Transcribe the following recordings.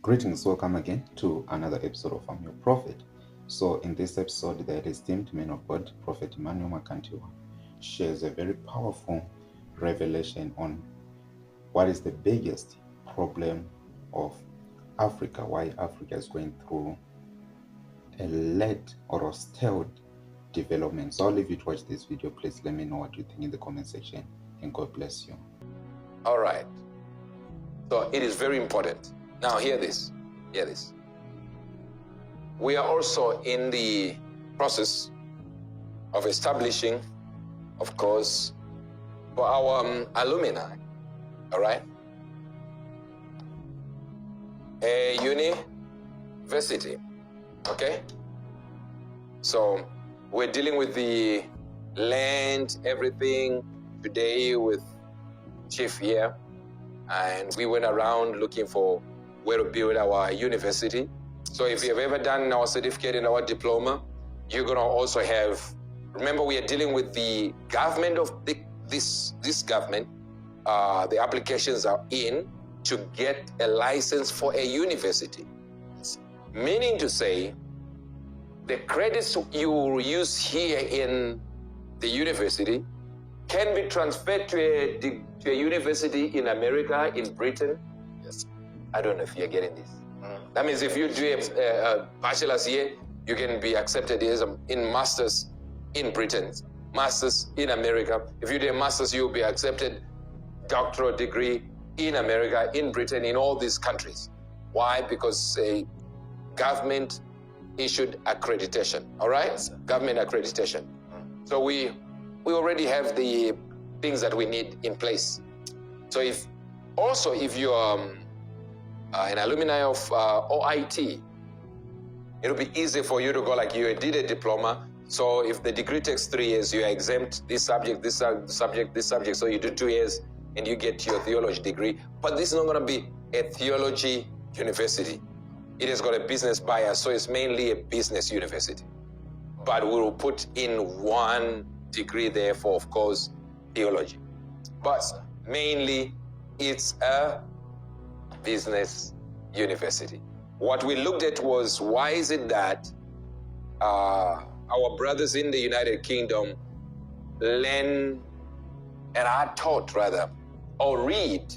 Greetings, welcome again to another episode of I'm Your Prophet. So in this episode, the esteemed man of God, Prophet Emmanuel Makandiwa, shares a very powerful revelation on what is the biggest problem of Africa, why Africa is going through a led or a stalled development. So I'll leave you to watch this video. Please let me know what you think in the comment section, and God bless you. All right. So it is very important. Now hear this. Hear this. We are also in the process of establishing, of course, for our alumni, all right, a university, okay? So we're dealing with the land, everything today with Chief here, and we went around looking for where to build our university. So if you've ever done our certificate and our diploma, you're gonna also have, remember we are dealing with the government of this government, the applications are in to get a license for a university. Meaning to say, the credits you use here in the university can be transferred to a university in America, in Britain. Yes. I don't know if you're getting this. That means if you do a bachelor's here, you can be accepted in master's in Britain, master's in America. If you do a master's, you'll be accepted doctoral degree in America, in Britain, in all these countries. Why? Because a government issued accreditation, all right? Government accreditation. So we already have the things that we need in place. So if you're an alumni of OIT, it'll be easy for you to go like you did a diploma. So if the degree takes 3 years, you are exempt this subject, this subject, this subject. So you do 2 years and you get your theology degree. But this is not going to be a theology university. It has got a business bias, so it's mainly a business university. But we will put in one degree there for, of course, theology. But mainly it's a business university. What we looked at was, why is it that our brothers in the United Kingdom learn and are taught rather, or read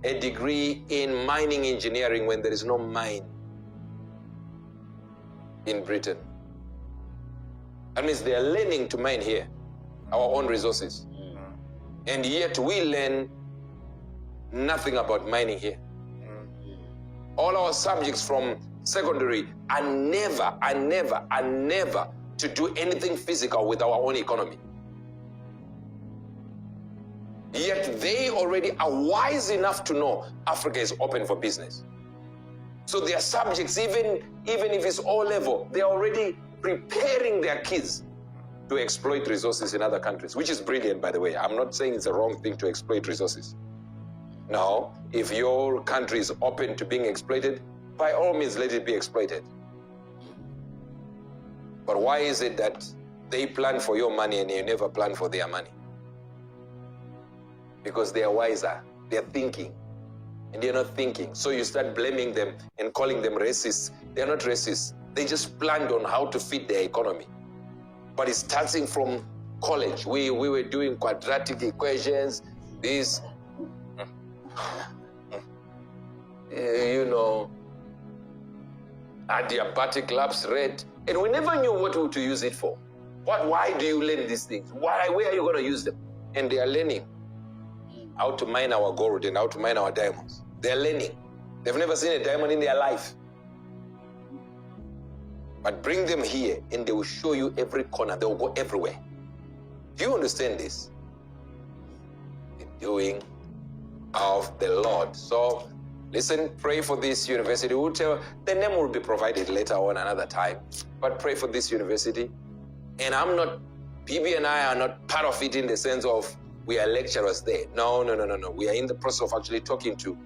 a degree in mining engineering when there is no mine in Britain? That means they are learning to mine here, our own resources. And yet we learn nothing about mining here. All our subjects from secondary are never to do anything physical with our own economy. Yet they already are wise enough to know Africa is open for business. So their subjects, even if it's O level, they're already preparing their kids to exploit resources in other countries, which is brilliant, by the way. I'm not saying it's a wrong thing to exploit resources. Now, if your country is open to being exploited, by all means, let it be exploited. But why is it that they plan for your money and you never plan for their money? Because they are wiser. They're thinking. And they're not thinking. So you start blaming them and calling them racists. They're not racist. They just planned on how to feed their economy. But it's starting from college. We were doing quadratic equations, this, adiabatic lapse rate, and we never knew what to use it for. Why do you learn these things? Where are you going to use them? And they are learning how to mine our gold and how to mine our diamonds. They're learning. They've never seen a diamond in their life. But bring them here and they will show you every corner. They will go everywhere. Do you understand this? The doing of the Lord. So listen, pray for this university. We'll tell, the name will be provided later on another time. But pray for this university. And PB and I are not part of it in the sense of we are lecturers there. No. We are in the process of actually talking to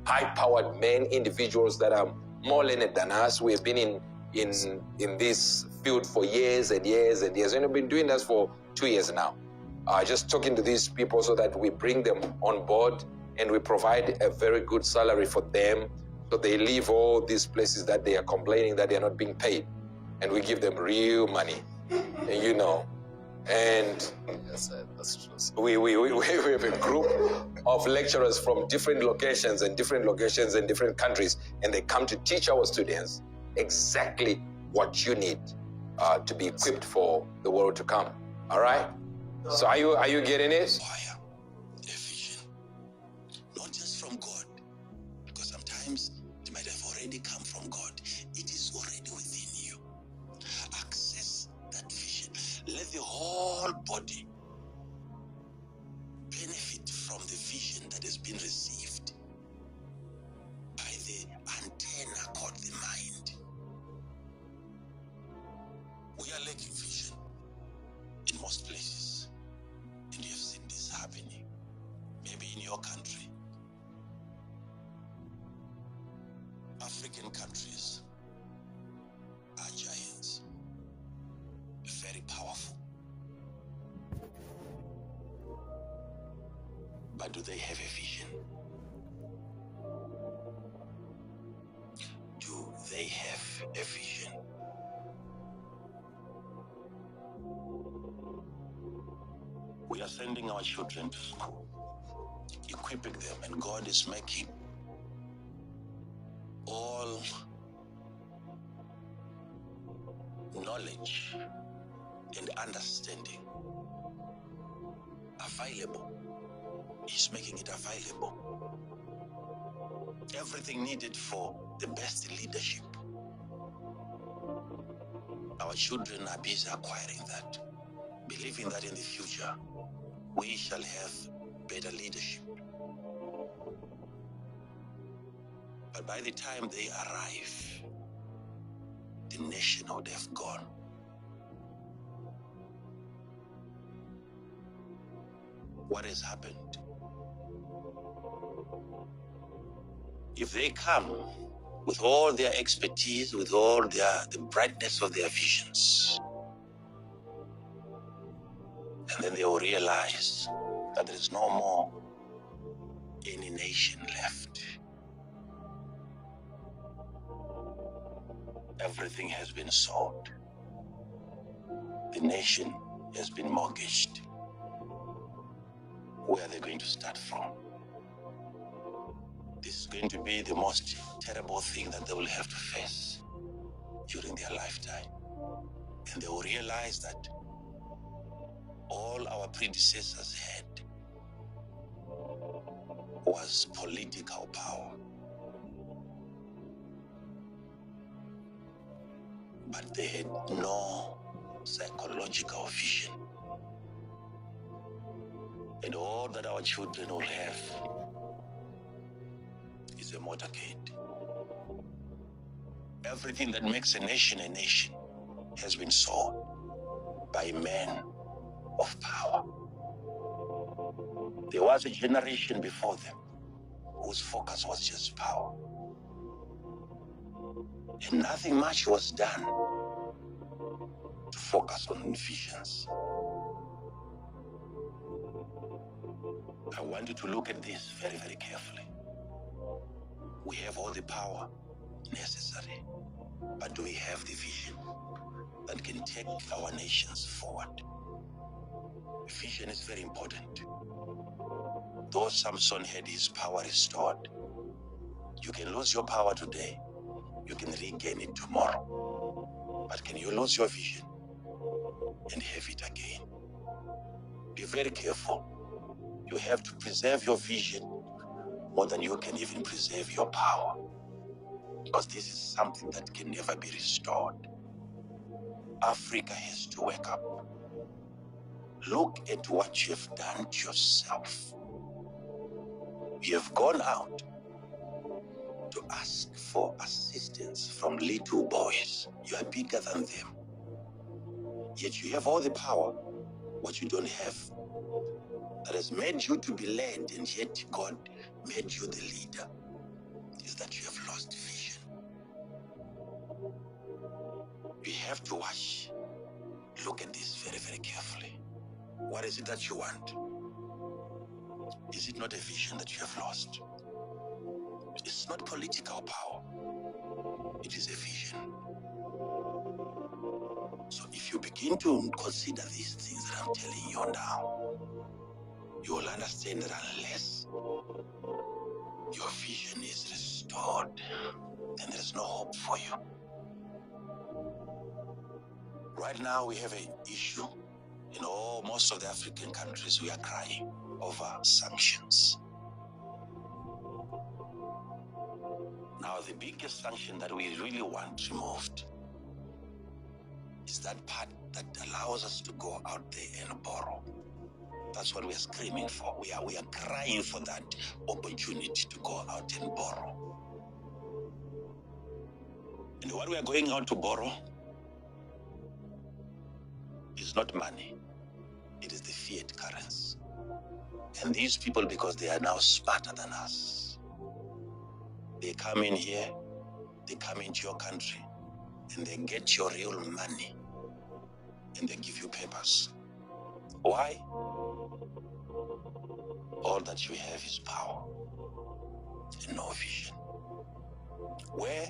high-powered men, individuals that are more learned than us. We have been in this field for years and years and years. And we've been doing this for 2 years now. Just talking to these people so that we bring them on board and we provide a very good salary for them So they leave all these places that they are complaining that they are not being paid, and we give them real money, and you know. And we have a group of lecturers from different locations and different countries, and they come to teach our students exactly what you need to be equipped for the world to come. All right? So are you getting it? Fire, a vision, not just from God, because sometimes it might have already come from God. It is already within you. Access that vision. Let the whole body benefit from the vision that has been received by the antenna called the mind. We are lacking vision in most places, and you have seen this happening maybe in your country. African countries are giants, very powerful. But do they have a vision? Do they have a vision? We are sending our children to school, equipping them, and God is making all knowledge and understanding available. He's making it available. Everything needed for the best leadership. Our children are busy acquiring that, believing that in the future we shall have better leadership. But by the time they arrive, the nation would have gone. What has happened? If they come with all their expertise, with all the brightness of their visions, and then they will realize that there is no more any nation left. Everything has been sold. The nation has been mortgaged. Where are they going to start from? This is going to be the most terrible thing that they will have to face during their lifetime. And they will realize that all our predecessors had was political power. But they had no psychological vision. And all that our children will have is a motorcade. Everything that makes a nation has been sold by men of power. There was a generation before them whose focus was just power. And nothing much was done to focus on visions. I want you to look at this very, very carefully. We have all the power necessary, but do we have the vision that can take our nations forward? Vision is very important. Though Samson had his power restored, you can lose your power today, you can regain it tomorrow. But can you lose your vision and have it again? Be very careful. You have to preserve your vision more than you can even preserve your power, because this is something that can never be restored. Africa has to wake up. Look at what you have done to yourself. You have gone out to ask for assistance from little boys. You are bigger than them. Yet you have all the power. What you don't have, that has made you to be led, and yet God made you the leader, is that you have lost vision. You have to watch. Look at this very, very carefully. What is it that you want? Is it not a vision that you have lost? It's not political power. It is a vision. So if you begin to consider these things that I'm telling you now, you will understand that unless your vision is restored, then there's no hope for you. Right now, we have an issue. In most of the African countries, we are crying over sanctions. Now, the biggest sanction that we really want removed is that part that allows us to go out there and borrow. That's what we are screaming for. We are crying for that opportunity to go out and borrow. And what we are going out to borrow is not money. It is the fiat currency. And these people, because they are now smarter than us, they come in here, they come into your country, and they get your real money, and they give you papers. Why? All that you have is power and no vision. Where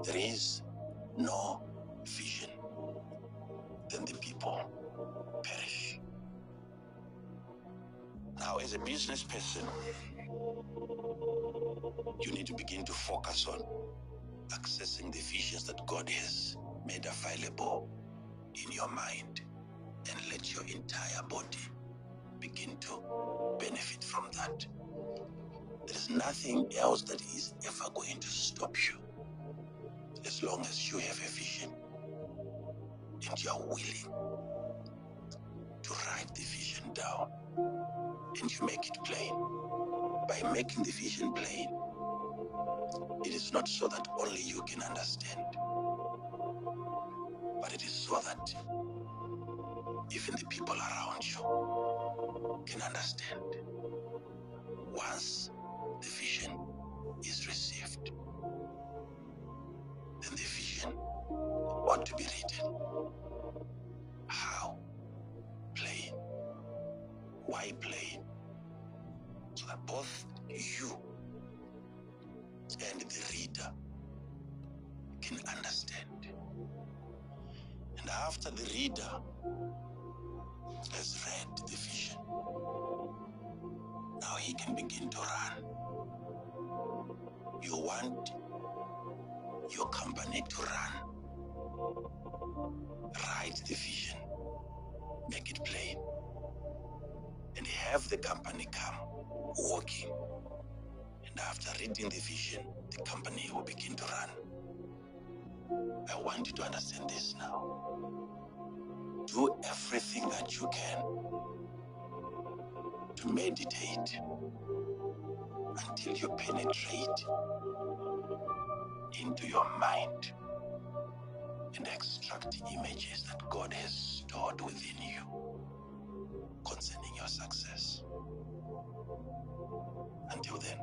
there is no vision, then the people perish. Now, as a business person, you need to begin to focus on accessing the visions that God has made available in your mind, and let your entire body begin to benefit from that. There is nothing else that is ever going to stop you as long as you have a vision and you are willing to write the vision down and you make it plain. By making the vision plain, it is not so that only you can understand, but it is so that even the people around you can understand. Once the vision is received, then the vision ought to be written. How? Plain. Why plain? So that both you and the reader can understand. And after the reader has read the vision, now he can begin to run. You want your company to run. Write the vision, make it plain, and have the company come working. And after reading the vision, the company will begin to run. I want you to understand this now. Do everything that you can to meditate until you penetrate into your mind and extract images that God has stored within you concerning your success. Until then,